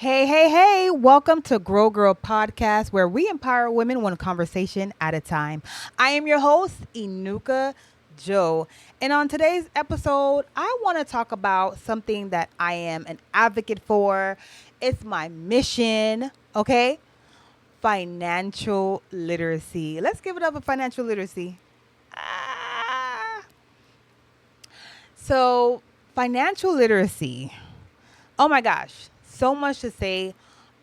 Hey, hey, hey, welcome to Grow Girl Podcast, where we empower women one conversation at a time. I am your host, Inuka Joe. And on today's episode, I want to talk about something that I am an advocate for. It's my mission, okay? Financial literacy. Let's give it up for financial literacy. Ah. So, financial literacy. Oh my gosh, so much to say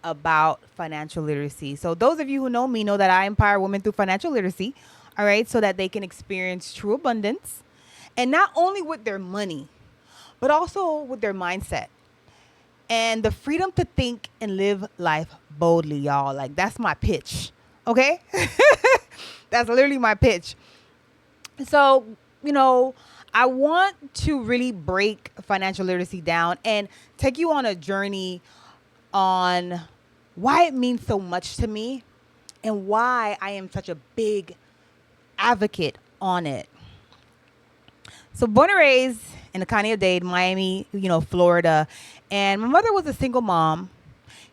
about financial literacy. So, those of you who know me know that I empower women through financial literacy, all right, so that they can experience true abundance and not only with their money, but also with their mindset and the freedom to think and live life boldly, y'all. Like, that's my pitch, okay? That's literally my pitch. So, you know, I want to really break financial literacy down and take you on a journey on why it means so much to me and why I am such a big advocate on it. So born and raised in the county of Dade, Miami, Florida, and my mother was a single mom.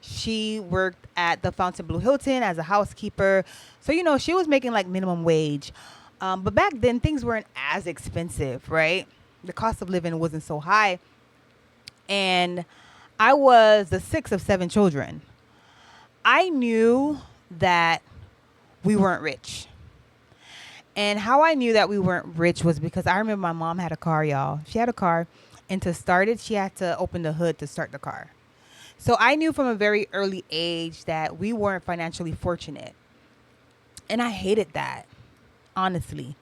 She worked at the Fontainebleau Hilton as a housekeeper. So, she was making like minimum wage. But back then, things weren't as expensive, right? The cost of living wasn't so high. And I was the sixth of seven children. I knew that we weren't rich. And how I knew that we weren't rich was because I remember my mom had a car, y'all. She had a car. And to start it, she had to open the hood to start the car. So I knew from a very early age that we weren't financially fortunate. And I hated that, honestly.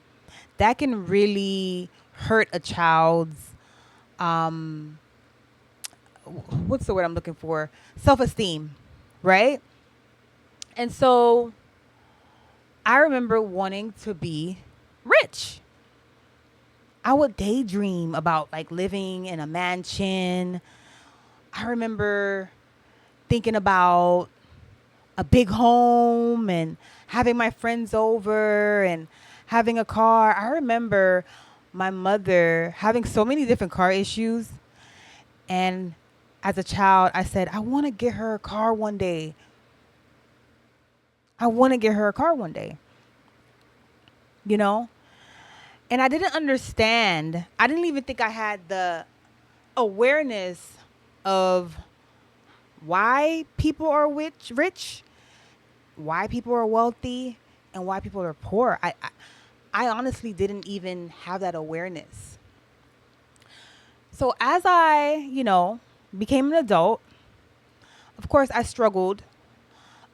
That can really hurt a child's, um, what's the word I'm looking for? Self-esteem, right? And so I remember wanting to be rich. I would daydream about like living in a mansion. I remember thinking about a big home and having my friends over and having a car. I remember my mother having so many different car issues. And as a child, I said, I want to get her a car one day. I want to get her a car one day, you know? And I didn't understand. I didn't even think I had the awareness of why people are rich, why people are wealthy, and why people are poor. I honestly didn't even have that awareness. So as I, became an adult, of course, I struggled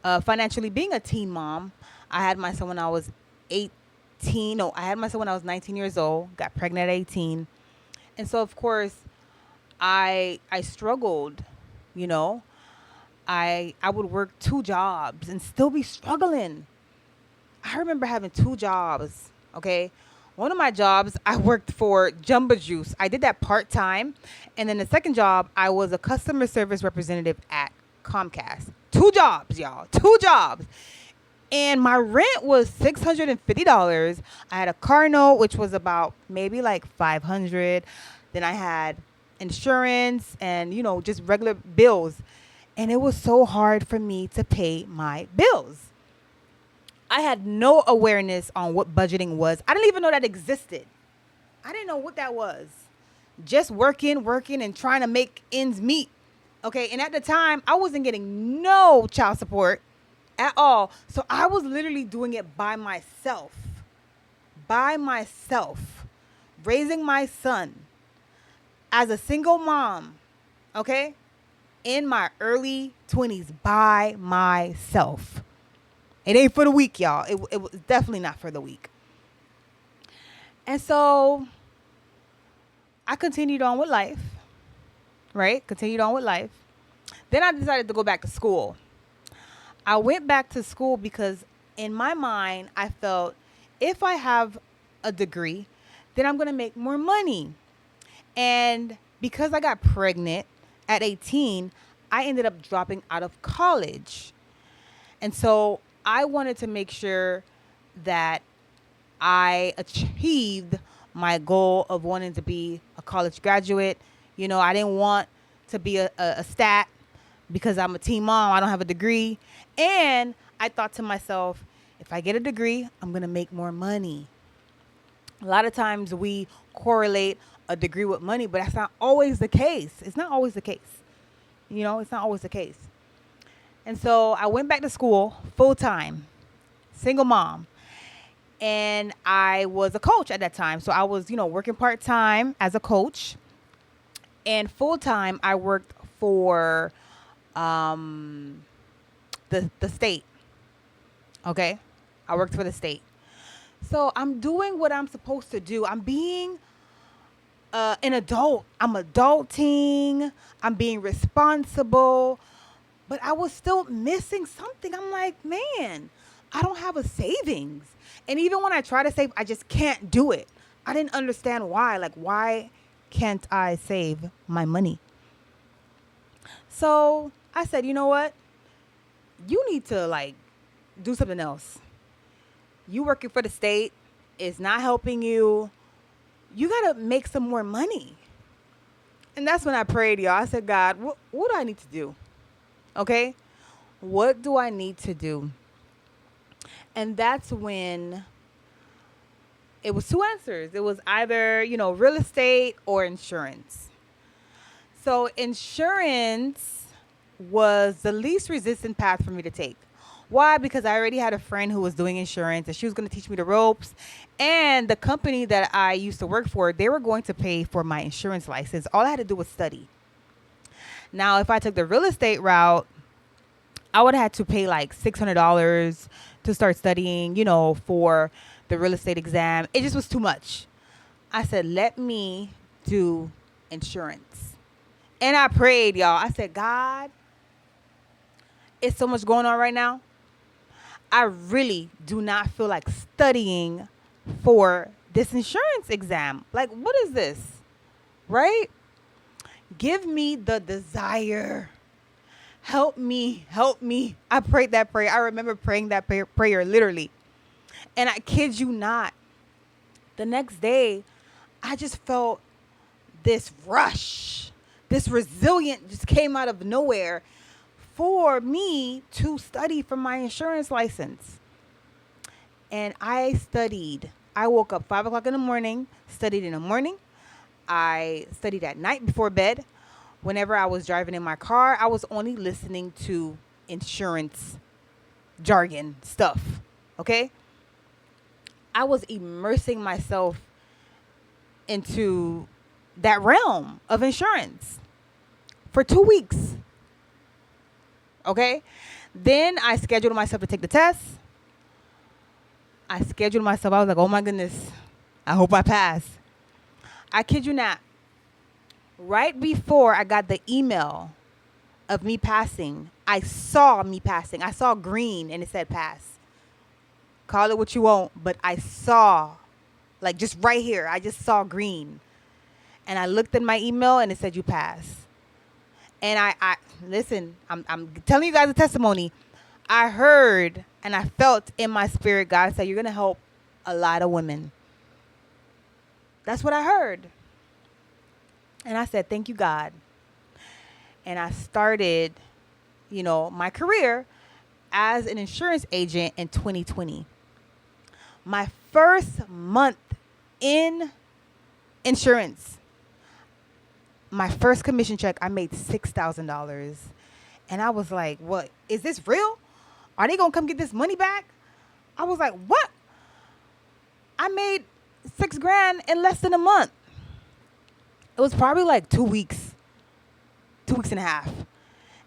financially. Being a teen mom, I had my son when I was 18. No, I had my son when I was 19 years old. Got pregnant at 18, and so of course, I struggled. You know, I would work two jobs and still be struggling. I remember having two jobs. Okay. One of my jobs, I worked for Jumbo Juice. I did that part time. And then the second job, I was a customer service representative at Comcast. Two jobs, y'all. Two jobs. And my rent was $650. I had a car note, which was about maybe like 500. Then I had insurance and, just regular bills. And it was so hard for me to pay my bills. I had no awareness on what budgeting was. I didn't even know that existed. I didn't know what that was. Just working, and trying to make ends meet. Okay. And at the time, I wasn't getting no child support at all. So I was literally doing it by myself, raising my son as a single mom. Okay. In my early 20s by myself. It ain't for the weak, y'all. It was definitely not for the weak. And so I continued on with life, right? Continued on with life. Then I decided to go back to school. I went back to school because in my mind, I felt if I have a degree, then I'm going to make more money. And because I got pregnant at 18, I ended up dropping out of college. And so I wanted to make sure that I achieved my goal of wanting to be a college graduate. I didn't want to be a stat because I'm a teen mom. I don't have a degree. And I thought to myself, if I get a degree, I'm going to make more money. A lot of times we correlate a degree with money, but that's not always the case. It's not always the case. It's not always the case. And so I went back to school full time, single mom. And I was a coach at that time. So I was, working part time as a coach. And full time, I worked for the state. Okay? I worked for the state. So I'm doing what I'm supposed to do. I'm being an adult. I'm adulting. I'm being responsible. But I was still missing something. I'm like, man, I don't have a savings. And even when I try to save, I just can't do it. I didn't understand why. Like, why can't I save my money? So I said, you know what? You need to do something else. You working for the state is not helping you. You got to make some more money. And that's when I prayed, y'all. I said, God, what do I need to do? Okay? What do I need to do? And that's when it was two answers. It was either, real estate or insurance. So insurance was the least resistant path for me to take. Why? Because I already had a friend who was doing insurance and she was going to teach me the ropes. And the company that I used to work for, they were going to pay for my insurance license. All I had to do was study. Now, if I took the real estate route, I would have had to pay like $600 to start studying, for the real estate exam. It just was too much. I said, let me do insurance. And I prayed, y'all. I said, God, it's so much going on right now. I really do not feel like studying for this insurance exam. Like, what is this? Right? Give me the desire. Help me. I prayed that prayer. I remember praying that prayer literally. And I kid you not, the next day, I just felt this rush, this resilience just came out of nowhere for me to study for my insurance license. And I studied. I woke up 5 o'clock in the morning, studied in the morning. I studied at night before bed. Whenever I was driving in my car, I was only listening to insurance jargon stuff. Okay? I was immersing myself into that realm of insurance for 2 weeks. Okay? Then I scheduled myself to take the test. I was like, oh my goodness, I hope I pass. I kid you not. Right before I got the email of me passing, I saw me passing. I saw green and it said pass. Call it what you want, but I saw, just right here, I just saw green. And I looked at my email and it said you pass. And I listen, I'm telling you guys a testimony. I heard and I felt in my spirit, God said, you're going to help a lot of women. That's what I heard. And I said, thank you, God. And I started, my career as an insurance agent in 2020. My first month in insurance, my first commission check, I made $6,000. And I was like, what? Is this real? Are they going to come get this money back? I was like, what? I made $6,000 in less than a month. It was probably like 2 weeks, 2 weeks and a half.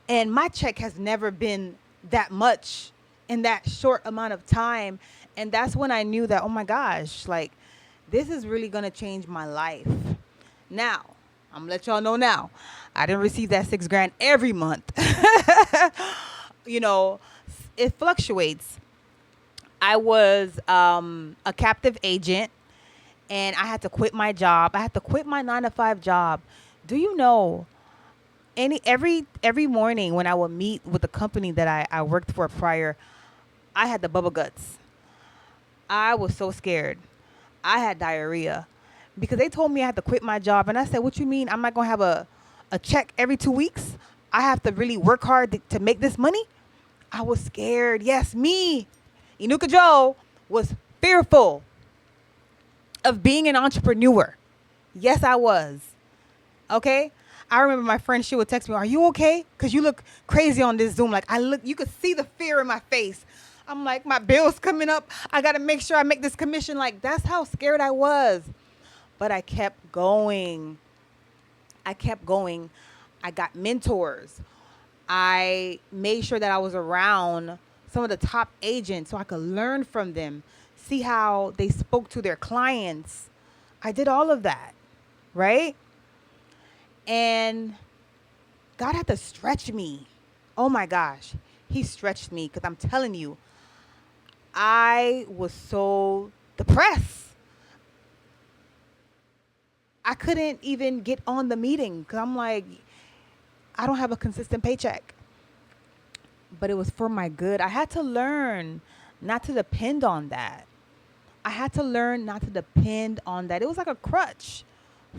And my check has never been that much in that short amount of time. And that's when I knew that, oh my gosh, this is really going to change my life. Now, I'm going to let y'all know now. I didn't receive that $6,000 every month. It fluctuates. I was a captive agent. And I had to quit my job. I had to quit my 9-to-5 job. Do you know, every morning when I would meet with the company that I worked for prior, I had the bubble guts. I was so scared. I had diarrhea because they told me I had to quit my job. And I said, what you mean? I'm not going to have a check every 2 weeks? I have to really work hard to make this money. I was scared. Yes, me, Inuka Joe, was fearful of being an entrepreneur. Yes, I was. Okay? I remember my friend, she would text me, "Are you okay? Because you look crazy on this Zoom." Like, you could see the fear in my face. I'm like, my bill's coming up. I got to make sure I make this commission. Like, that's how scared I was. But I kept going. I kept going. I got mentors. I made sure that I was around some of the top agents so I could learn from them, see how they spoke to their clients. I did all of that, right? And God had to stretch me. Oh my gosh. He stretched me because I'm telling you, I was so depressed. I couldn't even get on the meeting because I'm like, I don't have a consistent paycheck. But it was for my good. I had to learn not to depend on that. I had to learn not to depend on that. It was like a crutch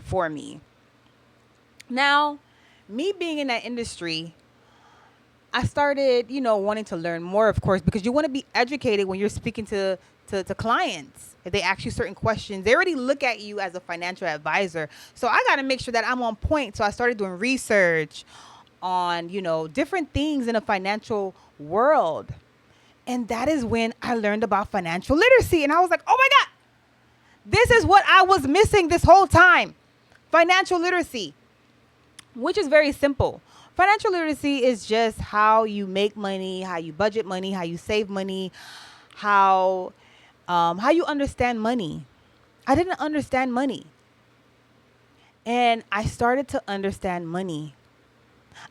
for me. Now, me being in that industry, I started, wanting to learn more, of course, because you want to be educated when you're speaking to clients. If they ask you certain questions, they already look at you as a financial advisor. So I got to make sure that I'm on point. So I started doing research on, different things in a financial world. And that is when I learned about financial literacy. And I was like, oh my God, this is what I was missing this whole time. Financial literacy, which is very simple. Financial literacy is just how you make money, how you budget money, how you save money, how you understand money. I didn't understand money. And I started to understand money.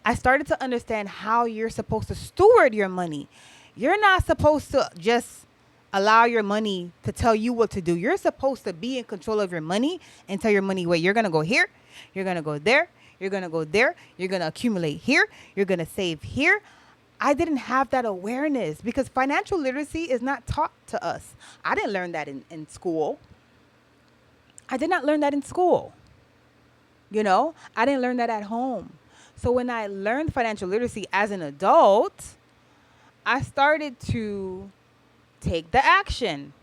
I started to understand how you're supposed to steward your money. You're not supposed to just allow your money to tell you what to do. You're supposed to be in control of your money and tell your money, wait, you're going to go here, you're going to go there, you're going to go there, you're going to accumulate here, you're going to save here. I didn't have that awareness because financial literacy is not taught to us. I didn't learn that in school. I did not learn that in school. I didn't learn that at home. So when I learned financial literacy as an adult, I started to take the action.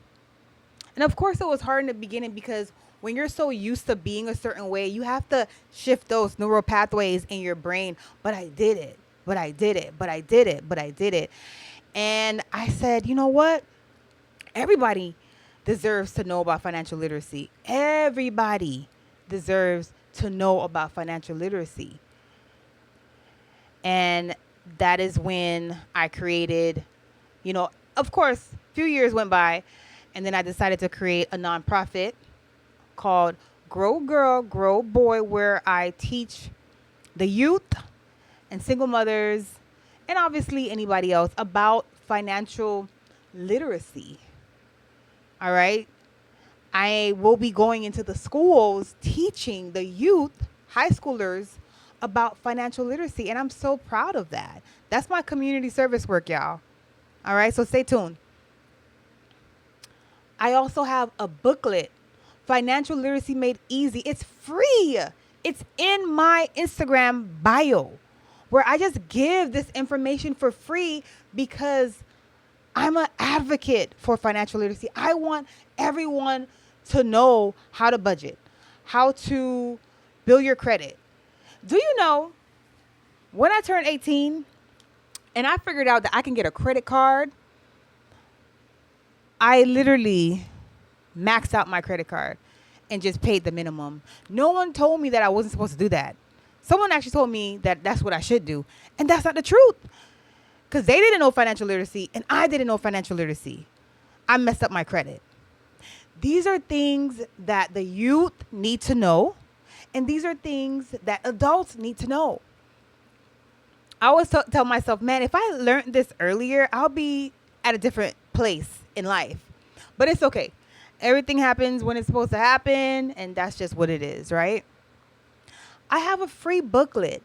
And of course, it was hard in the beginning because when you're so used to being a certain way, you have to shift those neural pathways in your brain. But I did it. But I did it. But I did it. But I did it. And I said, you know what? Everybody deserves to know about financial literacy. Everybody deserves to know about financial literacy. And that is when I created, of course, a few years went by, and then I decided to create a nonprofit called Grow Girl, Grow Boy, where I teach the youth and single mothers, and obviously anybody else, about financial literacy. All right? I will be going into the schools teaching the youth, high schoolers, about financial literacy, and I'm so proud of that. That's my community service work, y'all. All right, so stay tuned. I also have a booklet, Financial Literacy Made Easy. It's free. It's in my Instagram bio, where I just give this information for free because I'm an advocate for financial literacy. I want everyone to know how to budget, how to build your credit. Do you know, when I turned 18 and I figured out that I can get a credit card, I literally maxed out my credit card and just paid the minimum. No one told me that I wasn't supposed to do that. Someone actually told me that that's what I should do. And that's not the truth. Because they didn't know financial literacy and I didn't know financial literacy. I messed up my credit. These are things that the youth need to know. And these are things that adults need to know. I always tell myself, man, if I learned this earlier, I'll be at a different place in life. But it's okay. Everything happens when it's supposed to happen, and that's just what it is, right? I have a free booklet.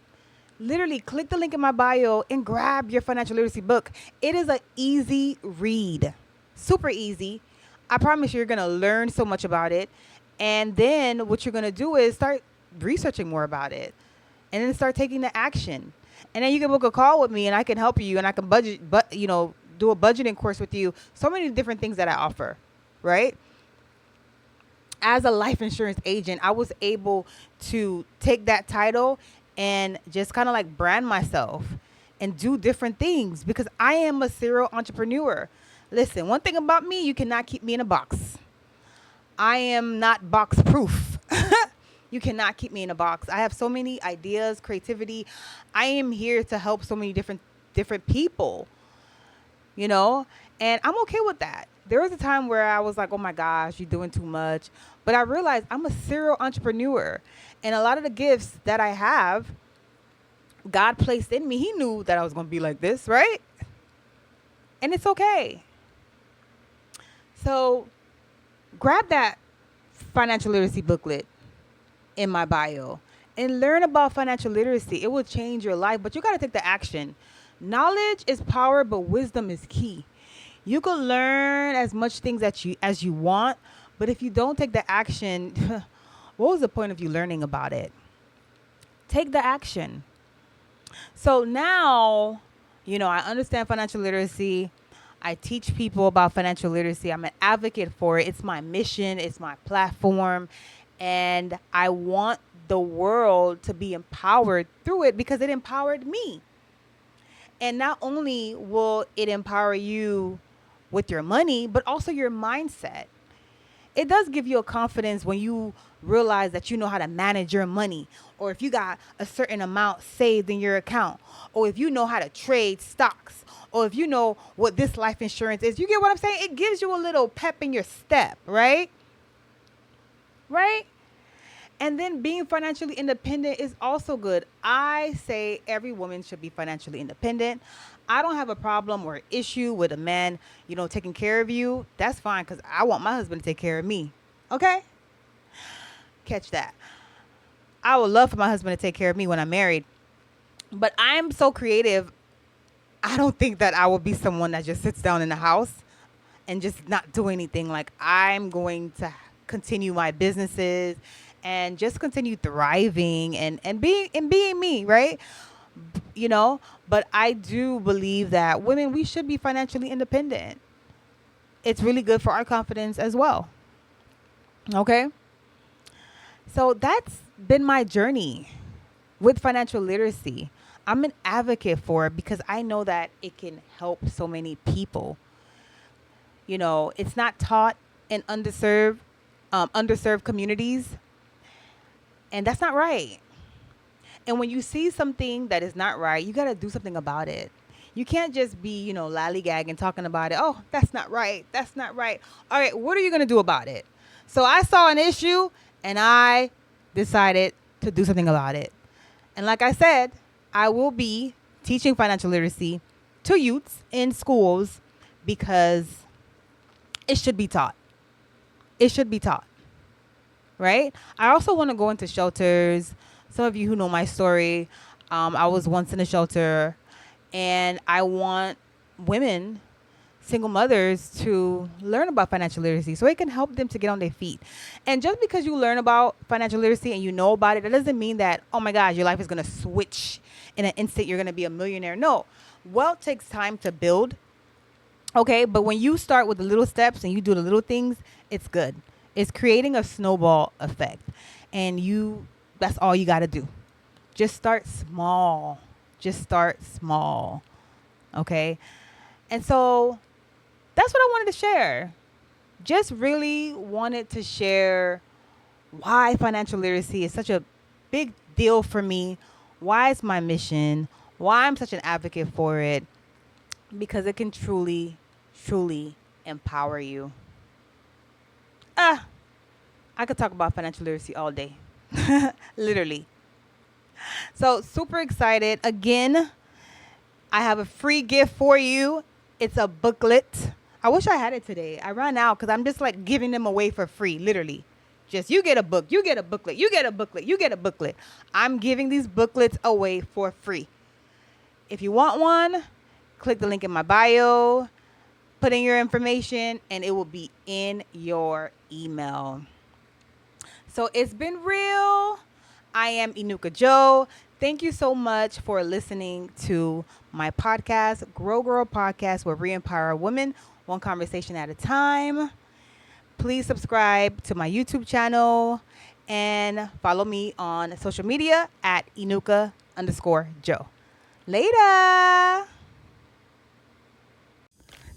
Literally, click the link in my bio and grab your financial literacy book. It is an easy read. Super easy. I promise you're going to learn so much about it. And then what you're going to do is start researching more about it. and then start taking the action. And then you can book a call with me and I can help you and I can budget, but do a budgeting course with you. So many different things that I offer, right? As a life insurance agent, I was able to take that title and just kind of like brand myself and do different things because I am a serial entrepreneur. Listen, one thing about me, you cannot keep me in a box. I am not box proof. You cannot keep me in a box. I have so many ideas, creativity. I am here to help so many different people, you know? And I'm okay with that. There was a time where I was like, "Oh my gosh, you're doing too much." But I realized I'm a serial entrepreneur. And a lot of the gifts that I have, God placed in me. He knew that I was going to be like this, right? And it's okay. So, grab that financial literacy booklet in my bio and learn about financial literacy. It will change your life, but you got to take the action. Knowledge is power, but wisdom is key. You can learn as much things as you want, but if you don't take the action, what was the point of you learning about it? Take the action. So now, I understand financial literacy. I teach people about financial literacy. I'm an advocate for it. It's my mission, it's my platform. And I want the world to be empowered through it because it empowered me. And not only will it empower you with your money, but also your mindset. It does give you a confidence when you realize that you know how to manage your money, or if you got a certain amount saved in your account, or if you know how to trade stocks, or if you know what this life insurance is. You get what I'm saying? It gives you a little pep in your step, right? Right? And then being financially independent is also good. I say every woman should be financially independent. I don't have a problem or issue with a man, taking care of you. That's fine because I want my husband to take care of me. Okay? Catch that. I would love for my husband to take care of me when I'm married. But I'm so creative. I don't think that I will be someone that just sits down in the house and just not do anything. Like, I'm going to continue my businesses and just continue thriving and being me, right? But I do believe that women, we should be financially independent. It's really good for our confidence as well. Okay? So that's been my journey with financial literacy. I'm an advocate for it because I know that it can help so many people. It's not taught in underserved communities, and that's not right. And when you see something that is not right, you got to do something about it. You can't just be, lollygagging, talking about it. Oh, that's not right. That's not right. All right, what are you going to do about it? So I saw an issue and I decided to do something about it. And like I said, I will be teaching financial literacy to youths in schools because it should be taught. It should be taught, right? I also want to go into shelters. Some of you who know my story, I was once in a shelter, and I want women, single mothers, to learn about financial literacy so it can help them to get on their feet. And just because you learn about financial literacy and you know about it, that doesn't mean that, oh my gosh, your life is going to switch in an instant. You're going to be a millionaire. No, wealth takes time to build. Okay, but when you start with the little steps and you do the little things, it's good. It's creating a snowball effect. And that's all you got to do. Just start small. Just start small. Okay? And so that's what I wanted to share. Just really wanted to share why financial literacy is such a big deal for me, why it's my mission, why I'm such an advocate for it, because it can truly, truly empower you. I could talk about financial literacy all day. Literally. So super excited. Again, I have a free gift for you. It's a booklet. I wish I had it today. I ran out because I'm just like giving them away for free, literally. Just you get a book, you get a booklet, you get a booklet, you get a booklet. I'm giving these booklets away for free. If you want one, click the link in my bio, put in your information, and it will be in your email. So it's been real. I am Inuka Joe. Thank you so much for listening to my podcast, Grow Girl Podcast, where we empower women one conversation at a time. Please subscribe to my YouTube channel and follow me on social media at Inuka_Joe. Later.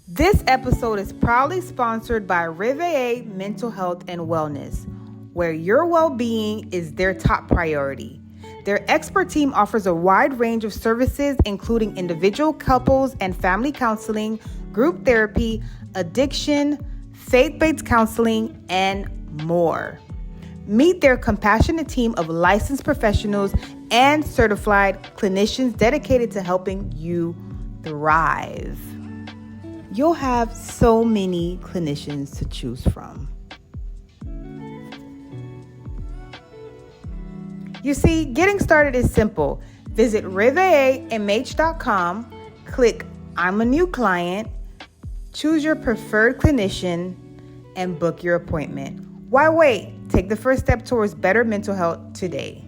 This episode is proudly sponsored by Reveille Mental Health and Wellness, where your well-being is their top priority. Their expert team offers a wide range of services, including individual, couples, and family counseling, group therapy, addiction, faith-based counseling, and more. Meet their compassionate team of licensed professionals and certified clinicians dedicated to helping you thrive. You'll have so many clinicians to choose from. You see, getting started is simple. Visit reveillemh.com, click I'm a new client, choose your preferred clinician, and book your appointment. Why wait? Take the first step towards better mental health today.